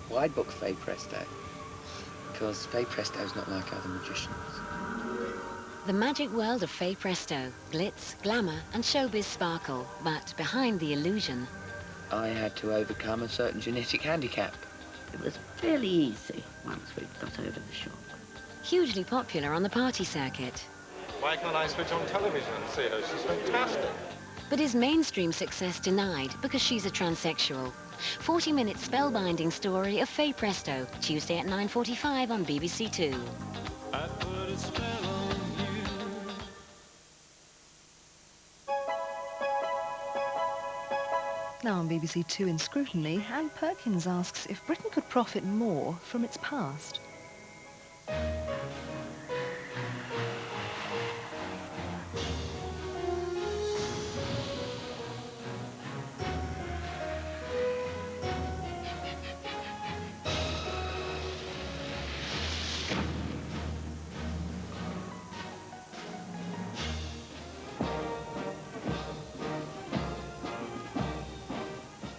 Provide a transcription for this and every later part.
Why book Fay Presto? Because Fay Presto's not like other magicians. The magic world of Fay Presto. Glitz, glamour and showbiz sparkle. But behind the illusion... I had to overcome a certain genetic handicap. It was fairly easy once we'd got over the shock. Hugely popular on the party circuit. Why can't I switch on television and see her? She's fantastic. But is mainstream success denied because she's a transsexual? 40-minute spellbinding story of Fay Presto, Tuesday at 9:45 on BBC2. I put a spell on you. Now on BBC2 in Scrutiny, Anne Perkins asks if Britain could profit more from its past.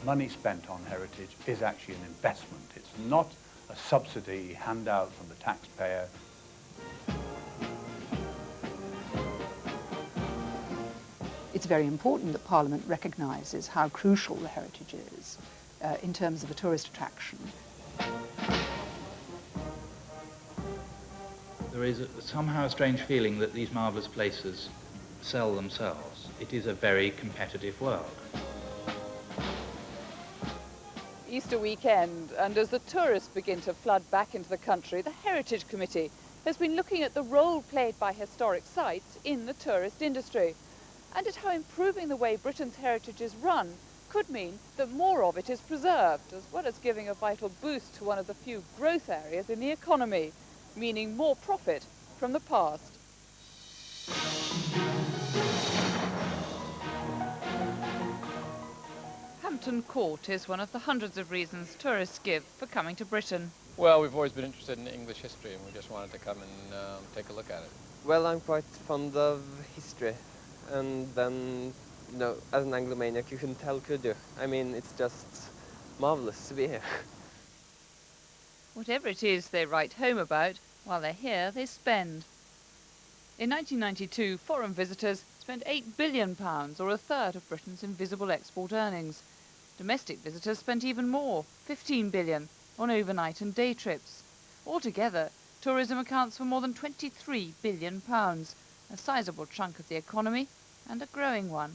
Money spent on heritage is actually an investment. It's not a subsidy handout from the taxpayer. It's very important that Parliament recognises how crucial the heritage is in terms of a tourist attraction. There is somehow a strange feeling that these marvellous places sell themselves. It is a very competitive world. Easter weekend, and as the tourists begin to flood back into the country, the Heritage Committee has been looking at the role played by historic sites in the tourist industry, and at how improving the way Britain's heritage is run could mean that more of it is preserved, as well as giving a vital boost to one of the few growth areas in the economy, meaning more profit from the past. Hampton Court is one of the hundreds of reasons tourists give for coming to Britain. Well, we've always been interested in English history and we just wanted to come and take a look at it. Well, I'm quite fond of history, and then, you know, as an Anglomaniac you couldn't tell, could you? I mean, it's just marvellous to be here. Whatever it is they write home about, while they're here, they spend. In 1992, foreign visitors spent £8 billion, or a third of Britain's invisible export earnings. Domestic visitors spent even more, £15 billion, on overnight and day trips. Altogether, tourism accounts for more than £23 billion, a sizable chunk of the economy and a growing one.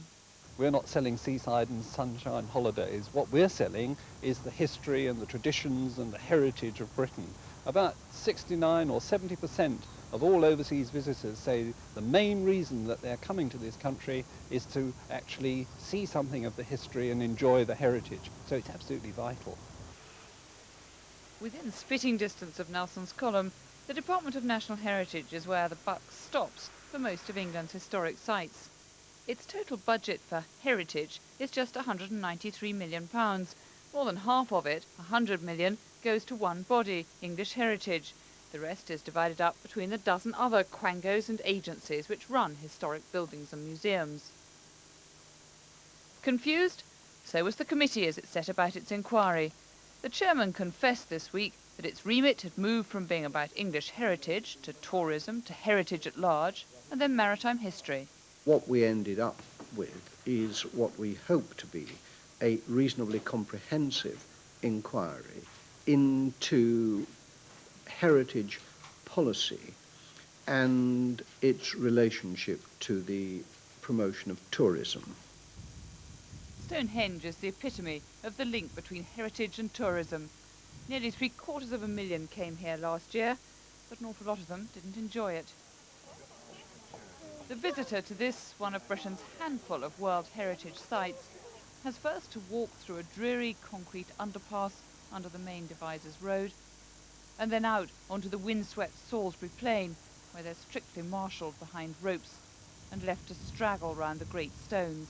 We're not selling seaside and sunshine holidays. What we're selling is the history and the traditions and the heritage of Britain. About 69 or 70% of all overseas visitors say the main reason that they're coming to this country is to actually see something of the history and enjoy the heritage. So it's absolutely vital. Within spitting distance of Nelson's Column, the Department of National Heritage is where the buck stops for most of England's historic sites. Its total budget for heritage is just £193 million. More than half of it, £100 million, goes to one body, English Heritage. The rest is divided up between a dozen other quangos and agencies which run historic buildings and museums. Confused? So was the committee as it set about its inquiry. The chairman confessed this week that its remit had moved from being about English heritage to tourism to heritage at large and then maritime history. What we ended up with is what we hope to be a reasonably comprehensive inquiry into heritage policy and its relationship to the promotion of tourism. Stonehenge is the epitome of the link between heritage and tourism. Nearly 750,000 came here last year, but an awful lot of them didn't enjoy it. The visitor to this, one of Britain's handful of World Heritage sites, has first to walk through a dreary concrete underpass under the main Devizes Road, and then out onto the windswept Salisbury Plain, where they're strictly marshalled behind ropes and left to straggle round the great stones.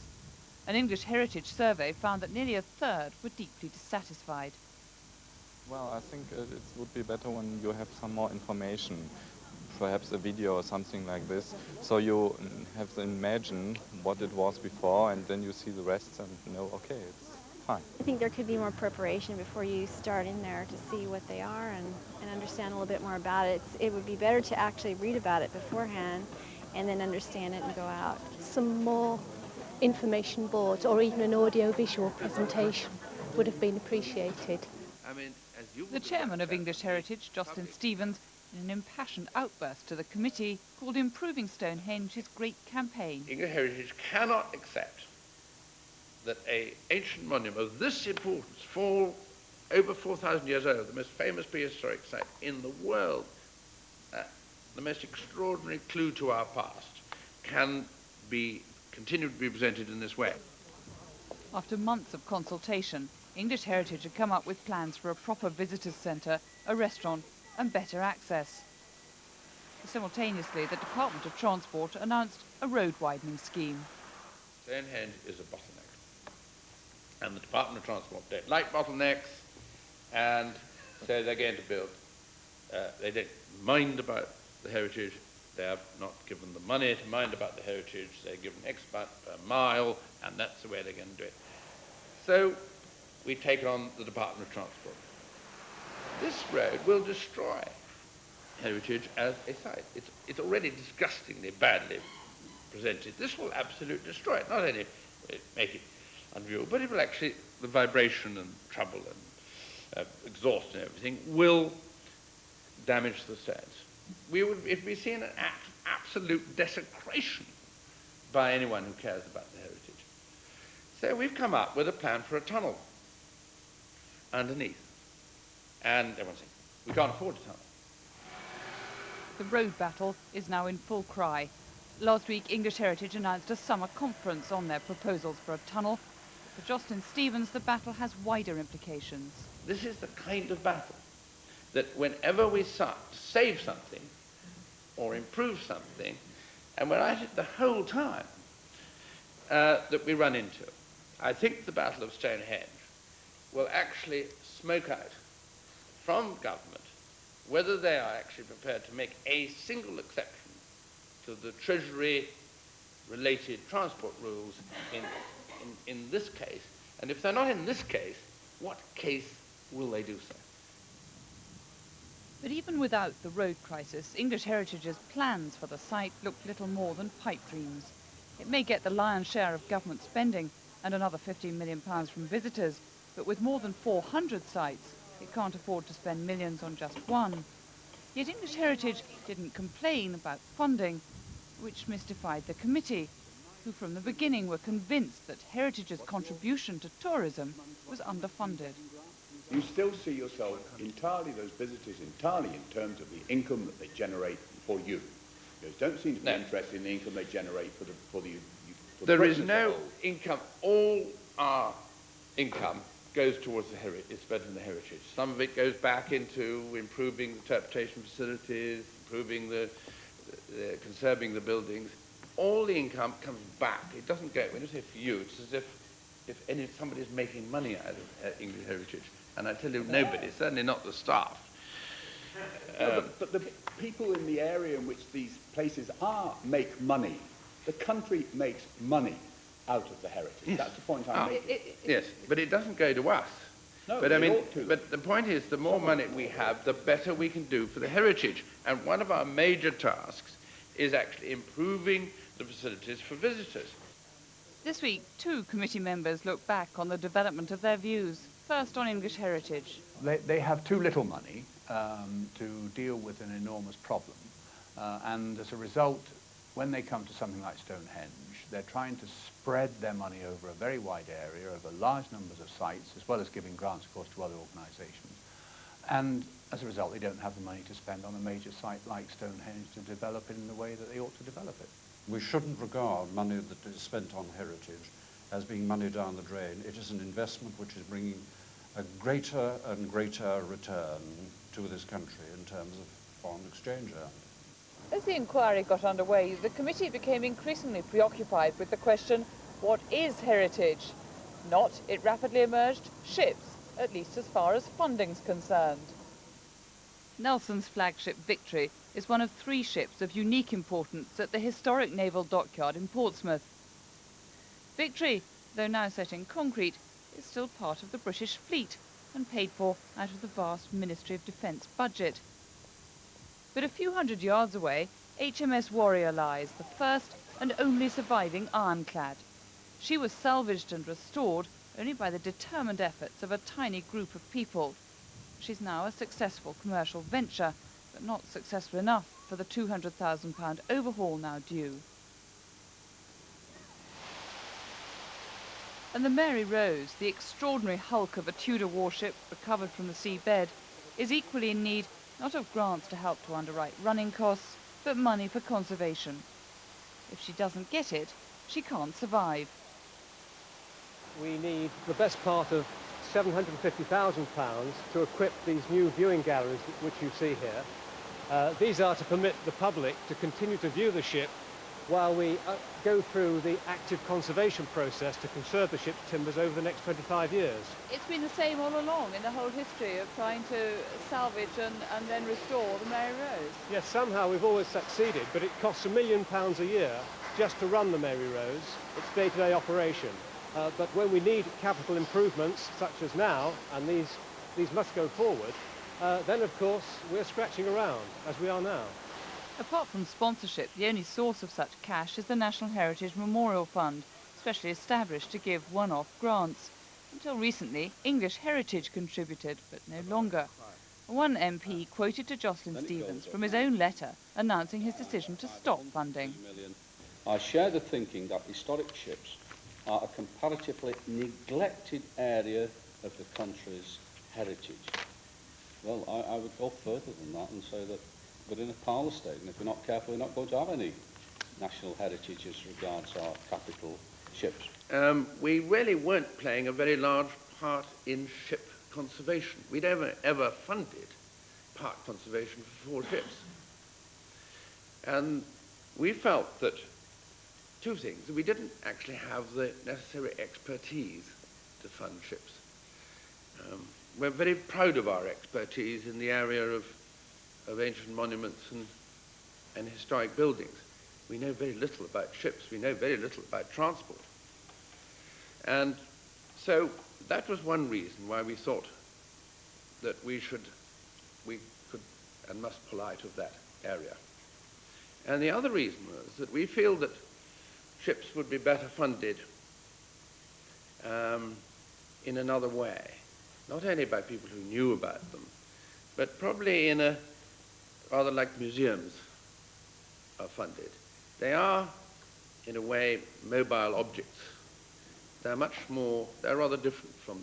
An English Heritage survey found that nearly a third were deeply dissatisfied. Well, I think it would be better when you have some more information, perhaps a video or something like this, so you have to imagine what it was before and then you see the rest and know, okay, fine. I think there could be more preparation before you start in there to see what they are and understand a little bit more about it. It would be better to actually read about it beforehand and then understand it and go out. Some more information boards or even an audio-visual presentation would have been appreciated. The chairman of English Heritage, Justin Stevens, in an impassioned outburst to the committee, called Improving Stonehenge his great campaign. English Heritage cannot accept that an ancient monument of this importance, over 4,000 years old, the most famous prehistoric site in the world, the most extraordinary clue to our past, can continue to be presented in this way. After months of consultation, English Heritage had come up with plans for a proper visitors' centre, a restaurant and better access. Simultaneously, the Department of Transport announced a road widening scheme. Stonehenge is a bottleneck, and the Department of Transport don't like bottlenecks, and so they're going to build. They don't mind about the heritage. They have not given the money to mind about the heritage. They're given X amount per mile, and that's the way they're going to do it. So we take on the Department of Transport. This road will destroy heritage as a site. It's already disgustingly badly presented. This will absolutely destroy it. Not only make it unviewable, but it will actually, the vibration and trouble and exhaust and everything will damage the stones. It would be seen as absolute desecration by anyone who cares about the heritage. So we've come up with a plan for a tunnel underneath. And everyone's saying, we can't afford a tunnel. The road battle is now in full cry. Last week, English Heritage announced a summer conference on their proposals for a tunnel. For Justin Stevens, the battle has wider implications. This is the kind of battle that whenever we start to save something or improve something, and we're at it the whole time, that we run into. I think the Battle of Stonehenge will actually smoke out from government whether they are actually prepared to make a single exception to the Treasury-related transport rules in this case. And if they're not in this case, what case will they do so? But even without the road crisis, English Heritage's plans for the site look little more than pipe dreams. It may get the lion's share of government spending and another £15 million from visitors, but with more than 400 sites, it can't afford to spend millions on just one. Yet English Heritage didn't complain about funding, which mystified the committee, who from the beginning were convinced that Heritage's contribution to tourism was underfunded. You still see yourself entirely, those visitors entirely in terms of the income that they generate for you. You don't seem to be interested in the income they generate for the There is no income. All our income goes towards the heritage. It's better than the heritage. Some of it goes back into improving the interpretation facilities, improving conserving the buildings. All the income comes back. It doesn't go. When you say for you, it's as if somebody is making money out of English Heritage. And I tell you, nobody. Certainly not the staff. But the people in the area in which these places are make money. The country makes money out of the heritage. Yes. That's the point I'm making. Yes, but it doesn't go to us. No, but I mean, but the point is, the more money we have, the better we can do for the heritage. And one of our major tasks is actually improving the facilities for visitors. This week, 2 committee members look back on the development of their views. First on English Heritage. They have too little money to deal with an enormous problem. And as a result, when they come to something like Stonehenge, they're trying to spread their money over a very wide area, over large numbers of sites, as well as giving grants, of course, to other organisations. And as a result, they don't have the money to spend on a major site like Stonehenge to develop it in the way that they ought to develop it. We shouldn't regard money that is spent on heritage as being money down the drain. It is an investment which is bringing a greater and greater return to this country in terms of foreign exchange earned. As the inquiry got underway, the committee became increasingly preoccupied with the question, what is heritage? Not, it rapidly emerged, ships, at least as far as funding's concerned. Nelson's flagship Victory is one of 3 ships of unique importance at the historic naval dockyard in Portsmouth. Victory, though now set in concrete, is still part of the British fleet and paid for out of the vast Ministry of Defence budget. But a few hundred yards away, HMS Warrior lies, the first and only surviving ironclad. She was salvaged and restored only by the determined efforts of a tiny group of people. She's now a successful commercial venture, but not successful enough for the £200,000 overhaul now due. And the Mary Rose, the extraordinary hulk of a Tudor warship recovered from the seabed, is equally in need not of grants to help to underwrite running costs, but money for conservation. If she doesn't get it, she can't survive. We need the best part of £750,000 to equip these new viewing galleries which you see here. These are to permit the public to continue to view the ship while we go through the active conservation process to conserve the ship's timbers over the next 25 years. It's been the same all along in the whole history of trying to salvage and then restore the Mary Rose. Yes, somehow we've always succeeded, but it costs £1 million a year just to run the Mary Rose, its day-to-day operation. But when we need capital improvements, such as now, and these must go forward, then of course we're scratching around, as we are now. Apart from sponsorship, the only source of such cash is the National Heritage Memorial Fund, specially established to give one-off grants. Until recently, English Heritage contributed, but no longer. One MP quoted to Jocelyn Stevens from his own letter announcing his decision to stop funding. I share the thinking that historic ships are a comparatively neglected area of the country's heritage. Well, I would go further than that and say that we're in a parlour state, and if we're not careful, we're not going to have any national heritage as regards our capital ships. We really weren't playing a very large part in ship conservation. We'd ever funded part conservation for 4 ships. And we felt that two things. We didn't actually have the necessary expertise to fund ships. We're very proud of our expertise in the area of ancient monuments and historic buildings. We know very little about ships. We know very little about transport. And so that was one reason why we thought that we could and must pull out of that area. And the other reason was that we feel that ships would be better funded in another way, not only by people who knew about them, but probably in a rather like museums are funded. They are, in a way, mobile objects. They're much more, they're rather different from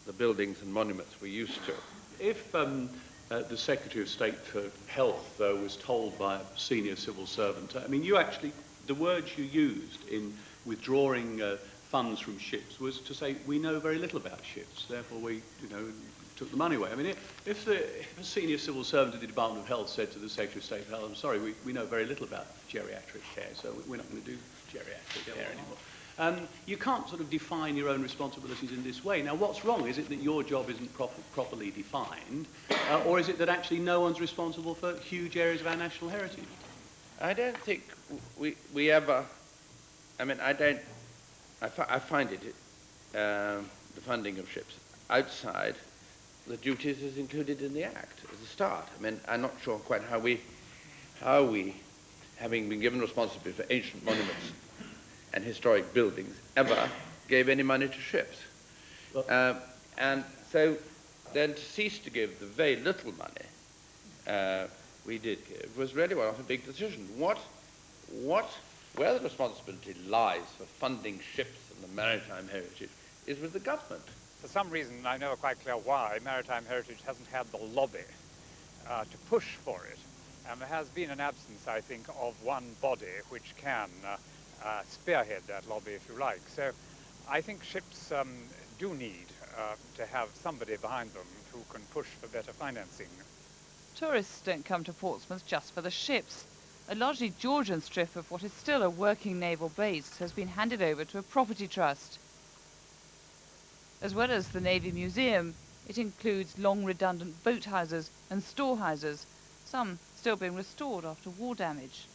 the buildings and monuments we're used to. If the Secretary of State for Health was told by a senior civil servant, I mean, you actually, the words you used in withdrawing funds from ships was to say, we know very little about ships, therefore we, took the money away. I mean, if a senior civil servant of the Department of Health said to the Secretary of State for Health, I'm sorry, we know very little about geriatric care, so we're not going to do geriatric care anymore. You can't sort of define your own responsibilities in this way. Now, what's wrong? Is it that your job isn't properly defined, or is it that actually no one's responsible for huge areas of our national heritage? I don't think we ever, I mean, I find it, the funding of ships outside the duties as included in the Act as a start. I mean, I'm not sure quite how we, having been given responsibility for ancient monuments and historic buildings, ever gave any money to ships. And so then to cease to give the very little money we did give was really not a big decision. Where the responsibility lies for funding ships and the maritime heritage is with the government. For some reason, I'm never quite clear why, maritime heritage hasn't had the lobby to push for it. And there has been an absence, I think, of one body which can spearhead that lobby, if you like. So I think ships do need to have somebody behind them who can push for better financing. Tourists don't come to Portsmouth just for the ships. A largely Georgian strip of what is still a working naval base has been handed over to a property trust. As well as the Navy Museum, it includes long redundant boathouses and storehouses, some still being restored after war damage.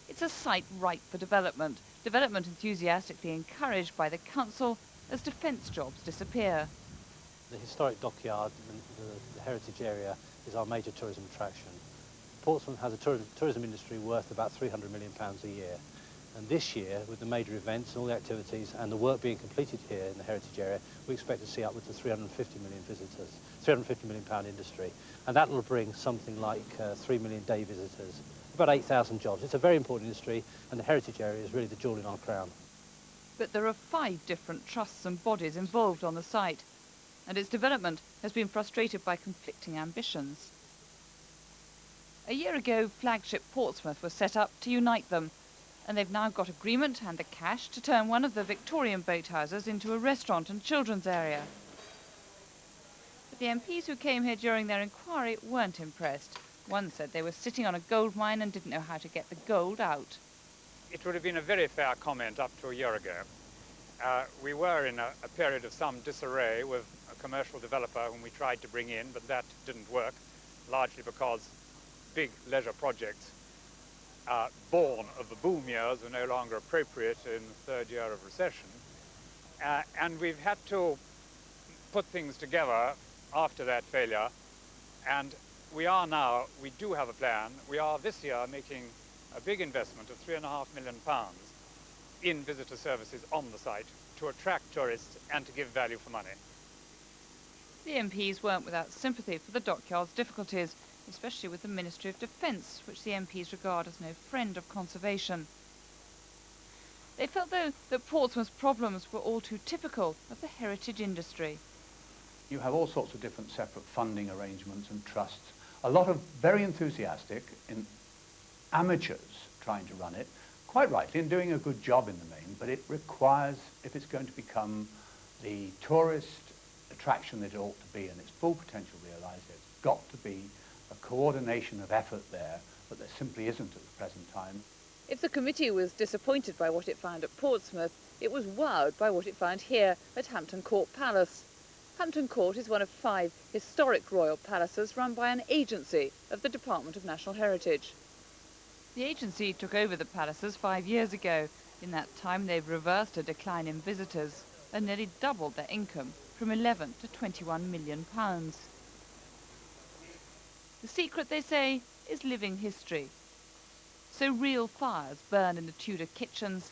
It's a site ripe for development, development enthusiastically encouraged by the council as defence jobs disappear. The historic dockyard, the heritage area, is our major tourism attraction. Portsmouth has a tourism industry worth about £300 million a year. And this year, with the major events and all the activities and the work being completed here in the heritage area, we expect to see upwards of 350 million visitors, £350 million industry. And that will bring something like 3 million day visitors, about 8,000 jobs. It's a very important industry, and the heritage area is really the jewel in our crown. But there are 5 different trusts and bodies involved on the site, and its development has been frustrated by conflicting ambitions. A year ago, Flagship Portsmouth was set up to unite them, and they've now got agreement and the cash to turn one of the Victorian boathouses into a restaurant and children's area. But the MPs who came here during their inquiry weren't impressed. One said they were sitting on a gold mine and didn't know how to get the gold out. It would have been a very fair comment up to a year ago. We were in a period of some disarray with a commercial developer whom we tried to bring in, but that didn't work, largely because big leisure projects born of the boom years are no longer appropriate in the 3rd year of recession. And we've had to put things together after that failure, and we do have a plan. We are this year making a big investment of £3.5 million in visitor services on the site to attract tourists and to give value for money. The MPs weren't without sympathy for the dockyard's difficulties, especially with the Ministry of Defence, which the MPs regard as no friend of conservation. They felt, though, that Portsmouth's problems were all too typical of the heritage industry. You have all sorts of different separate funding arrangements and trusts. A lot of very enthusiastic amateurs trying to run it, quite rightly, and doing a good job in the main, but it requires, if it's going to become the tourist attraction that it ought to be and its full potential realised, it's got to be a coordination of effort there, but there simply isn't at the present time. If the committee was disappointed by what it found at Portsmouth, it was wowed by what it found here at Hampton Court Palace. Hampton Court is one of 5 historic royal palaces run by an agency of the Department of National Heritage. The agency took over the palaces 5 years ago. In that time, they've reversed a decline in visitors and nearly doubled their income from 11 to £21 million. The secret, they say, is living history. So real fires burn in the Tudor kitchens,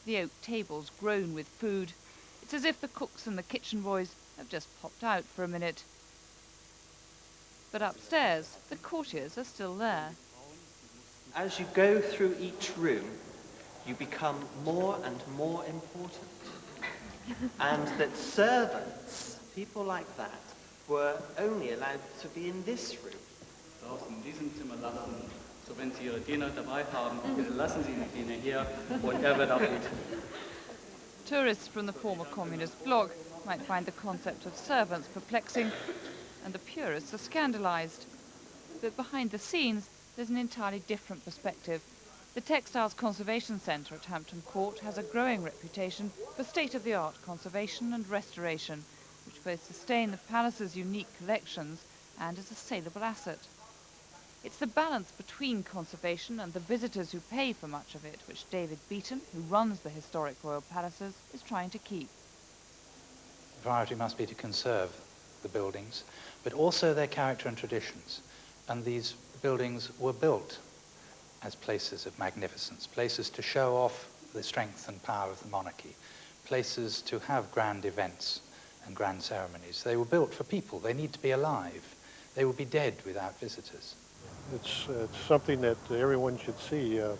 the oak tables groan with food. It's as if the cooks and the kitchen boys have just popped out for a minute. But upstairs, the courtiers are still there. As you go through each room, you become more and more important. And that servants, people like that, were only allowed to be in this room. In diesem Zimmer lassen, so wenn Sie Ihre Diener dabei haben, bitte lassen Sie den Diener hier und wird abgeht. Tourists from the former communist bloc might find the concept of servants perplexing, and the purists are scandalised. But behind the scenes, there's an entirely different perspective. The Textiles Conservation Centre at Hampton Court has a growing reputation for state-of-the-art conservation and restoration, which both sustain the palace's unique collections and is a saleable asset. It's the balance between conservation and the visitors who pay for much of it which David Beaton, who runs the historic royal palaces, is trying to keep. The priority must be to conserve the buildings, but also their character and traditions. And these buildings were built as places of magnificence, places to show off the strength and power of the monarchy, places to have grand events and grand ceremonies. They were built for people. They need to be alive. They would be dead without visitors. It's something that everyone should see. Of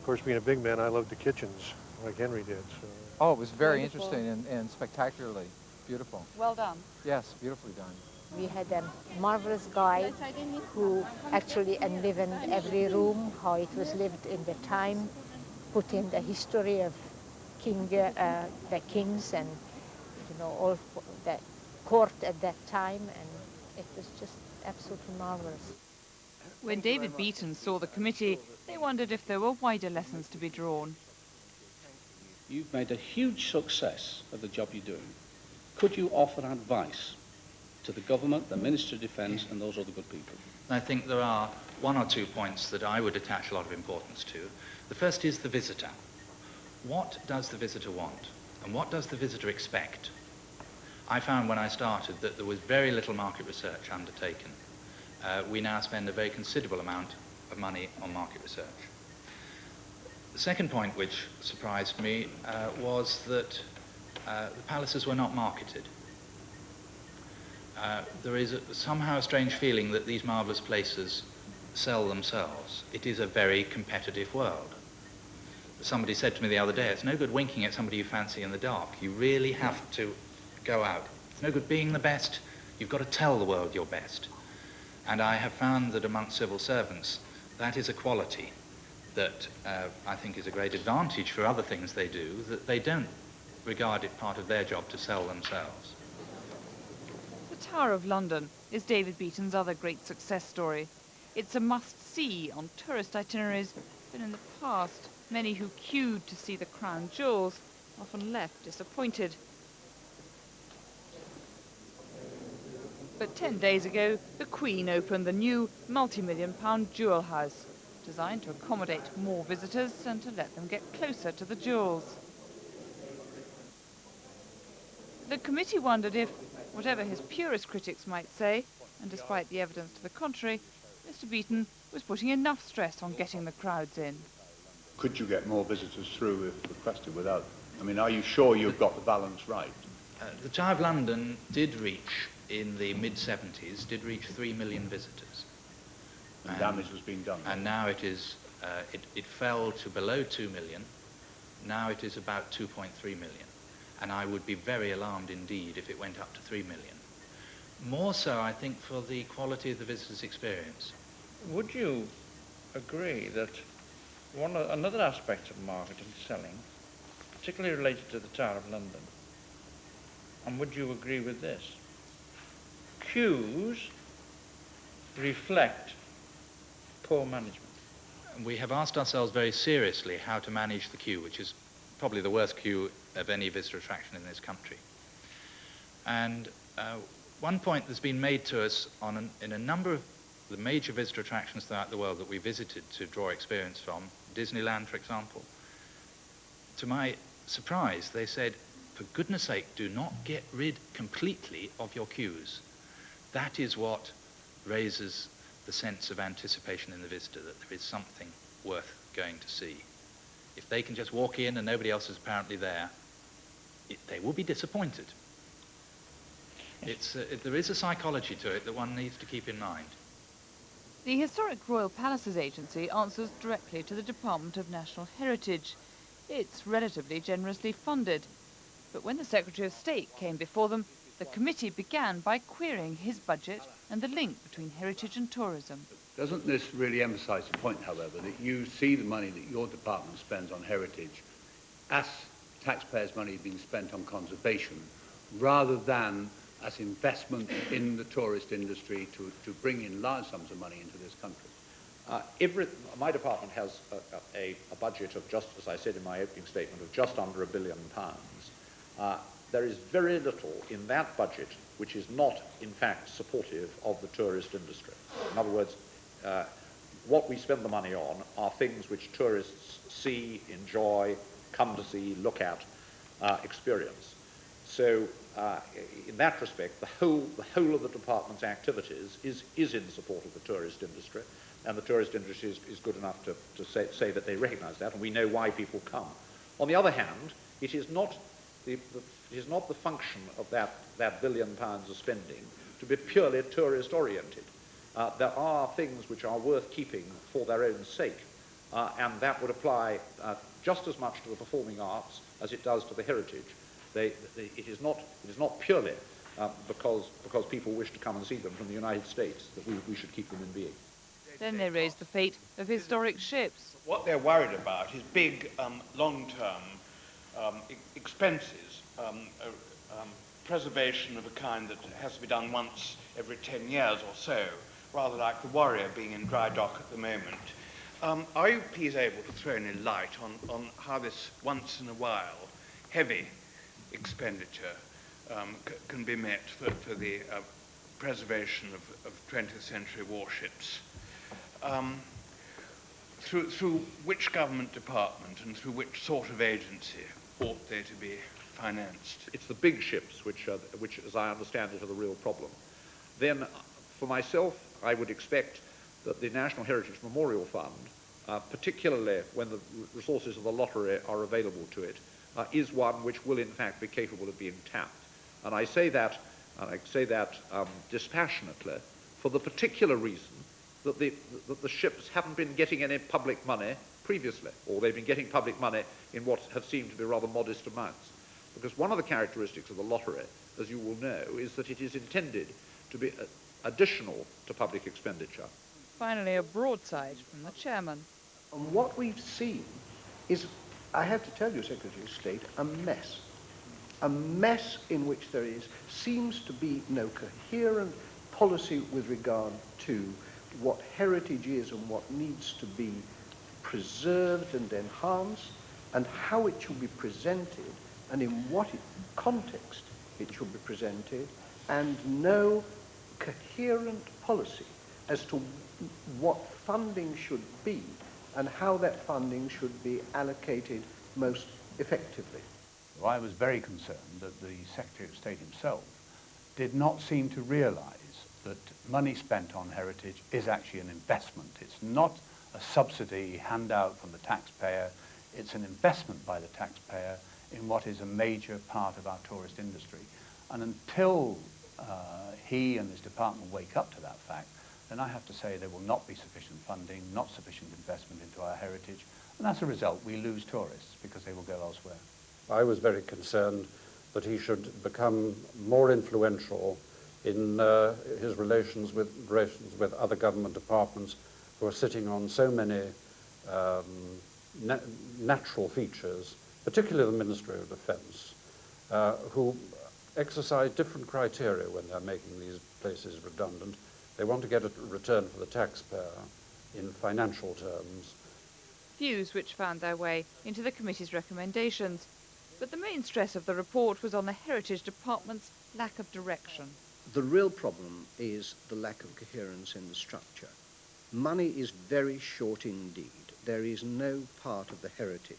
course, being a big man, I loved the kitchens, like Henry did. So. Oh, it was very Wonderful. interesting and spectacularly beautiful. Well done. Yes, beautifully done. We had a marvelous guide who actually enlivened every room, how it was lived in the time, put in the history of the kings and all the court at that time, and it was just absolutely marvelous. When David Beaton saw the committee, they wondered if there were wider lessons to be drawn. You've made a huge success of the job you're doing. Could you offer advice to the government, the Minister of Defence and those other good people? I think there are 1 or 2 points that I would attach a lot of importance to. The first is the visitor. what does the visitor want? And what does the visitor expect? I found when I started that there was very little market research undertaken. We now spend a very considerable amount of money on market research. The second point which surprised me was that the palaces were not marketed. There is somehow a strange feeling that these marvellous places sell themselves. It is a very competitive world. Somebody said to me the other day, it's no good winking at somebody you fancy in the dark. You really have to go out. It's no good being the best. You've got to tell the world you're best. And I have found that amongst civil servants, that is a quality that I think is a great advantage for other things they do, that they don't regard it part of their job to sell themselves. The Tower of London is David Beaton's other great success story. It's a must-see on tourist itineraries, but in the past, many who queued to see the crown jewels often left disappointed. But 10 days ago, the Queen opened the new multi-million-pound jewel house, designed to accommodate more visitors and to let them get closer to the jewels. The committee wondered if, whatever his purist critics might say, and despite the evidence to the contrary, Mr. Beaton was putting enough stress on getting the crowds in. Could you get more visitors through if requested without? I mean, are you sure you've got the balance right? The Tower of London did reach, in the mid-70s, did reach 3 million visitors. And damage was being done. And now it is, it fell to below 2 million. Now it is about 2.3 million. And I would be very alarmed indeed if it went up to 3 million. More so, I think, for the quality of the visitor's experience. Would you agree that another aspect of marketing selling, particularly related to the Tower of London, and would you agree with this? Queues reflect poor management. We have asked ourselves very seriously how to manage the queue, which is probably the worst queue of any visitor attraction in this country. And one point that's been made to us in a number of the major visitor attractions throughout the world that we visited to draw experience from, Disneyland, for example, to my surprise, they said, for goodness sake, do not get rid completely of your queues. That is what raises the sense of anticipation in the visitor, that there is something worth going to see. If they can just walk in and nobody else is apparently there, they will be disappointed. There is a psychology to it that one needs to keep in mind. The Historic Royal Palaces Agency answers directly to the Department of National Heritage. It's relatively generously funded. But when the Secretary of State came before them, the committee began by querying his budget and the link between heritage and tourism. Doesn't this really emphasise the point, however, that you see the money that your department spends on heritage as taxpayers' money being spent on conservation, rather than as investment in the tourist industry to bring in large sums of money into this country? My department has a budget of, just as I said in my opening statement, of just under £1 billion. There is very little in that budget which is not, in fact, supportive of the tourist industry. In other words, what we spend the money on are things which tourists see, enjoy, come to see, look at, experience. So in that respect, the whole of the department's activities is in support of the tourist industry, and the tourist industry is good enough to say that they recognise that, and we know why people come. On the other hand, it is not the function of that £1 billion of spending to be purely tourist-oriented. There are things which are worth keeping for their own sake, and that would apply just as much to the performing arts as it does to the heritage. It is not purely because people wish to come and see them from the United States that we should keep them in being. Then they raised the fate of historic ships. What they're worried about is big, long-term expenses, preservation of a kind that has to be done once every 10 years or so, rather like the Warrior being in dry dock at the moment. Are you please able to throw any light on how this once in a while heavy expenditure can be met for the preservation of 20th century warships? through which government department and through which sort of agency ought they to be financed? It's the big ships which, as I understand it, are the real problem. Then, for myself, I would expect that the National Heritage Memorial Fund, particularly when the resources of the lottery are available to it, is one which will in fact be capable of being tapped. And I say that dispassionately for the particular reason that the ships haven't been getting any public money previously, or they've been getting public money in what have seemed to be rather modest amounts. Because one of the characteristics of the lottery, as you will know, is that it is intended to be additional to public expenditure. Finally, a broadside from the chairman. And what we've seen is, I have to tell you, Secretary of State, a mess. A mess in which there seems to be no coherent policy with regard to what heritage is and what needs to be preserved and enhanced, and how it should be presented, and in what context it should be presented, and no coherent policy as to what funding should be and how that funding should be allocated most effectively. Well, I was very concerned that the Secretary of State himself did not seem to realise that money spent on heritage is actually an investment. It's not a subsidy handout from the taxpayer. It's an investment by the taxpayer in what is a major part of our tourist industry. And until he and his department wake up to that fact, then I have to say there will not be sufficient funding, not sufficient investment into our heritage, and as a result we lose tourists because they will go elsewhere. I was very concerned that he should become more influential in his relations with other government departments who are sitting on so many natural features, particularly the Ministry of Defence, who exercise different criteria when they're making these places redundant. They want to get a return for the taxpayer in financial terms. Views which found their way into the committee's recommendations, but the main stress of the report was on the Heritage Department's lack of direction. The real problem is the lack of coherence in the structure. Money is very short indeed. There is no part of the heritage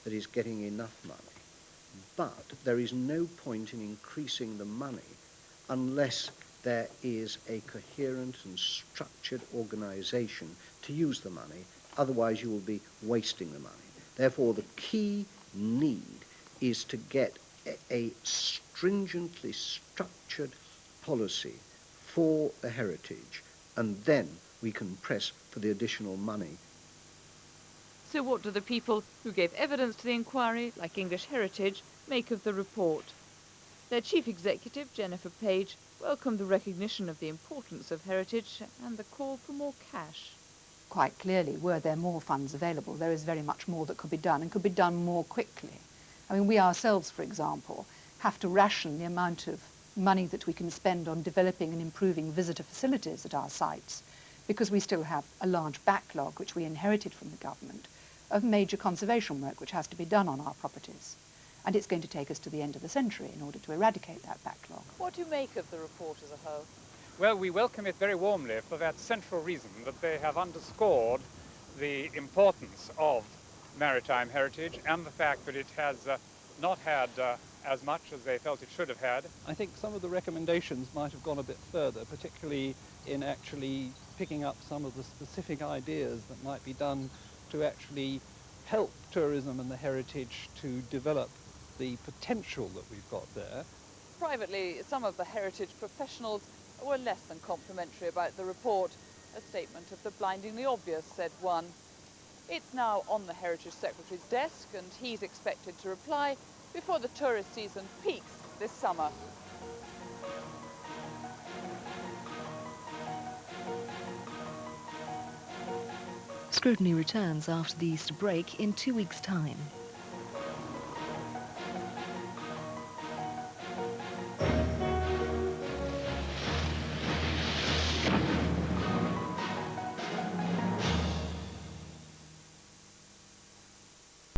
that is getting enough money. But there is no point in increasing the money unless there is a coherent and structured organisation to use the money. Otherwise you will be wasting the money. Therefore the key need is to get a stringently structured policy for the heritage, and then we can press for the additional money. So what do the people who gave evidence to the inquiry, like English Heritage, make of the report? Their chief executive, Jennifer Page, welcomed the recognition of the importance of heritage and the call for more cash. Quite clearly, were there more funds available, there is very much more that could be done and could be done more quickly. I mean, we ourselves, for example, have to ration the amount of money that we can spend on developing and improving visitor facilities at our sites, because we still have a large backlog which we inherited from the government of major conservation work which has to be done on our properties. And it's going to take us to the end of the century in order to eradicate that backlog. What do you make of the report as a whole? Well, we welcome it very warmly for that central reason that they have underscored the importance of maritime heritage and the fact that it has not had as much as they felt it should have had. I think some of the recommendations might have gone a bit further, particularly in actually picking up some of the specific ideas that might be done to actually help tourism and the heritage to develop the potential that we've got there. Privately, some of the heritage professionals were less than complimentary about the report. A statement of the blindingly obvious, said one. It's now on the Heritage Secretary's desk and he's expected to reply before the tourist season peaks this summer. Scrutiny returns after the Easter break in 2 weeks' time.